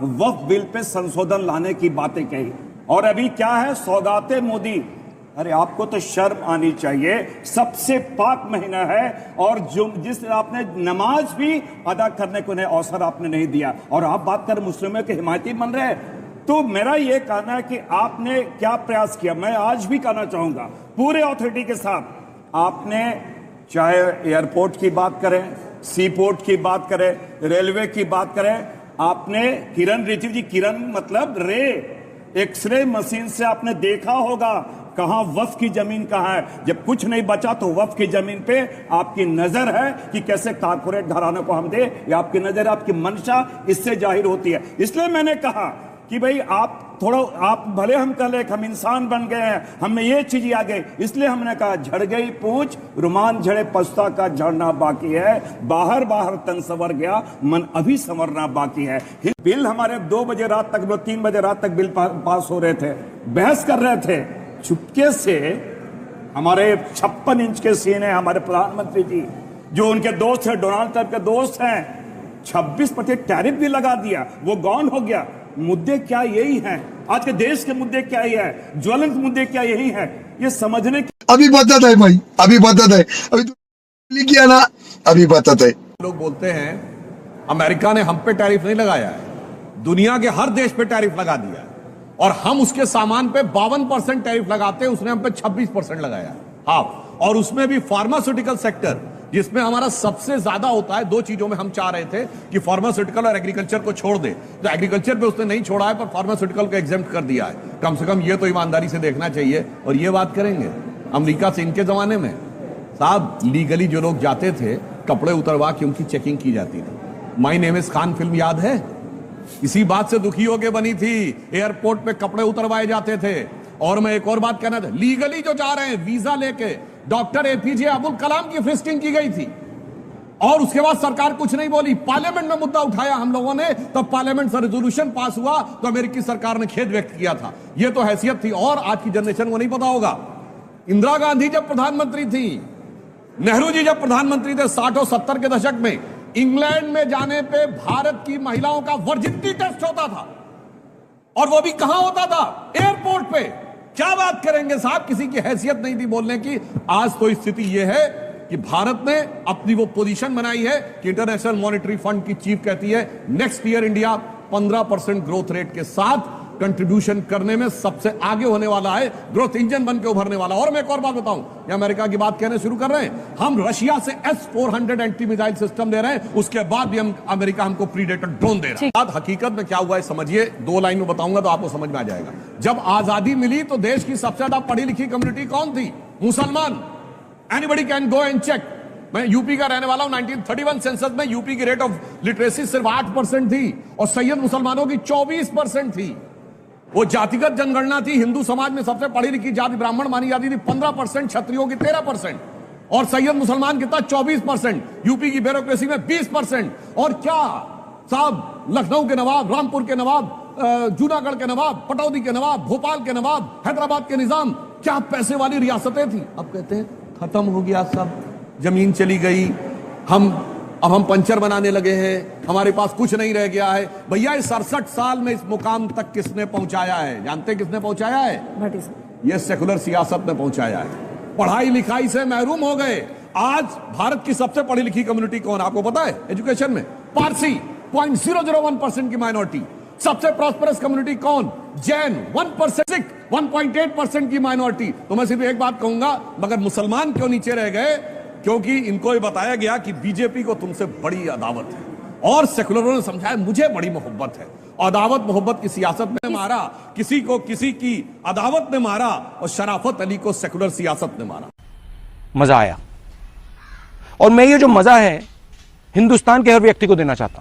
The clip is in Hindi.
वक्फ बिल पे संशोधन लाने की बातें कही। और अभी क्या है, सौगाते मोदी। अरे आपको तो शर्म आनी चाहिए, सबसे पाक महीना है और जिस आपने नमाज भी अदा करने को अवसर आपने नहीं दिया, और आप बात कर मुस्लिमों के हिमायती बन रहे हैं। तो मेरा यह कहना है कि आपने क्या प्रयास किया, मैं आज भी कहना चाहूंगा पूरे ऑथोरिटी के साथ, आपने चाहे एयरपोर्ट की बात करें, सी पोर्ट की बात करें, रेलवे की बात करें, आपने किरण रिजिजू जी, किरण मतलब रे, एक्सरे मशीन से आपने देखा होगा कहां वक्फ की जमीन कहां है। जब कुछ नहीं बचा तो वक्फ की जमीन पे आपकी नजर है कि कैसे कारपोरेट घरानों को हम दे, या आपकी नजर, आपकी मंशा इससे जाहिर होती है। इसलिए मैंने कहा कि भाई आप भले हम कल एक हम इंसान बन गए हैं, हमें ये चीज आ गई, इसलिए हमने कहा झड़ गई पूंछ रुमान झड़े पछता का झड़ना बाकी है, बाहर बाहर तन संवर गया मन अभी संवरना बाकी है। बिल हमारे 2 बजे रात तक, 3 बजे रात तक बिल पास हो रहे थे, बहस कर रहे थे चुपके से। हमारे 56 इंच के सीने हमारे प्रधानमंत्री जी, जो उनके दोस्त है, डोनाल्ड ट्रंप के दोस्त हैं, 26% टैरिफ भी लगा दिया, वो गौन हो गया। मुद्दे क्या यही हैं? आज के देश के मुद्दे क्या ही है? ज्वलंत मुद्दे क्या यही है? ये समझने की अभी बदत है भाई, अभी बदत है, अभी तो किया ना, अभी बदत है। लोग बोलते हैं अमेरिका ने हम पे टैरिफ नहीं लगाया है, दुनिया के हर देश पे टैरिफ लगा दिया है, और हम उसके सामान पे 52% टैरिफ लगाते हैं, उसने हम पे 26% लगाया है। हाँ, और उसमें भी फार्मास्यूटिकल सेक्टर जिसमें हमारा सबसे ज्यादा होता है, 2 चीजों में हम चाह रहे थे कि फार्मास्यूटिकल और एग्रीकल्चर को छोड़ दे, तो एग्रीकल्चर पे उसने नहीं छोड़ा है, पर फार्मास्यूटिकल को एग्जेम्प्ट कर दिया है। कम से कम ये तो ईमानदारी से देखना चाहिए। और ये बात करेंगे अमेरिका से, इनके जमाने में साहब लीगली जो लोग जाते थे कपड़े उतरवा के उनकी चेकिंग की जाती थी। My name is Khan film याद है, इसी बात से दुखी होकर बनी थी, एयरपोर्ट पे कपड़े उतरवाए जाते थे। और मैं एक और बात कहना था, लीगली जो जा रहे हैं वीजा लेके, डॉक्टर एपीजे अब्दुल कलाम की फ्रिस्किंग की गई थी और उसके बाद सरकार कुछ नहीं बोली। पार्लियामेंट में मुद्दा उठाया हम लोगों ने, तब पार्लियामेंट से रेजोल्यूशन पास हुआ तो अमेरिकी सरकार ने खेद व्यक्त किया था। यह तो हैसियत थी। और आज की जनरेशन को नहीं पता होगा, इंदिरा गांधी जब प्रधानमंत्री थी, नेहरू जी जब प्रधानमंत्री थे 60 और 70 के दशक में, इंग्लैंड में जाने पे भारत की महिलाओं का वर्जिनिटी टेस्ट होता था, और वो भी कहां होता था? एयरपोर्ट पे। क्या बात करेंगे साहब, किसी की हैसियत नहीं थी बोलने की। आज तो स्थिति यह है कि भारत ने अपनी वो पोजीशन बनाई है कि इंटरनेशनल मॉनेटरी फंड की चीफ कहती है next year India 15% growth rate के साथ कंट्रीब्यूशन करने में सबसे आगे होने वाला है, ग्रोथ इंजन बन के उभरने वाला। और मैं एक और बात बताऊं, ये अमेरिका की बात कहने शुरू कर रहे हैं, हम रशिया से S-400 एंटी मिसाइल सिस्टम दे रहे हैं, उसके बाद भी अमेरिका हमको प्रीडेटर ड्रोन दे रहा है। हकीकत में क्या हुआ है समझिए, 2 लाइन में बताऊंगा तो आपको समझ में आ जाएगा। जब आजादी मिली तो देश की सबसे ज्यादा पढ़ी लिखी कम्युनिटी कौन थी? मुसलमान। Anybody can go and check. मैं यूपी का रहने वाला हूं। 1931 सेंसस में यूपी की रेट ऑफ लिटरेसी सिर्फ 8% थी और सैयद मुसलमानों की 24% थी। वो जातिगत जनगणना थी, हिंदू समाज में सबसे पढ़ी लिखी जाति ब्राह्मण मानी जाती थी 15%, क्षत्रियों की 13%, और सैयद मुसलमान कितना 24%, यूपी की ब्यूरोक्रेसी में 20%। और क्या साहब, लखनऊ के नवाब, रामपुर के नवाब, जूनागढ़ के नवाब, पटौदी के नवाब, भोपाल के नवाब, हैदराबाद के निजाम, क्या पैसे वाली रियासतें थी। अब कहते हैं खत्म हो गया सब, जमीन चली गई, अब हम पंचर बनाने लगे हैं, हमारे पास कुछ नहीं रह गया है। भैया इस 67 साल में इस मुकाम तक किसने पहुंचाया है? जानते किसने पहुंचाया है? ये सेकुलर सियासत ने पहुंचाया है। पढ़ाई लिखाई से महरूम हो गए। आज भारत की सबसे पढ़ी लिखी कम्युनिटी कौन, आपको पता है? एजुकेशन में पारसी 0.001% की माइनॉरिटी। सबसे प्रॉस्परस कम्युनिटी कौन? जैन 1%, सिख 1.8% की माइनॉरिटी। तो मैं सिर्फ एक बात कहूंगा, मगर मुसलमान क्यों नीचे रह गए? क्योंकि इनको ये बताया गया कि बीजेपी को तुमसे बड़ी अदावत है, और सेकुलरों ने समझाया मुझे बड़ी मोहब्बत है। अदावत मोहब्बत की सियासत में मारा, किसी को किसी की अदावत ने मारा, और शराफत अली को सेकुलर सियासत ने मारा। मजा आया, और मैं ये जो मजा है हिंदुस्तान के हर व्यक्ति को देना चाहता हूं।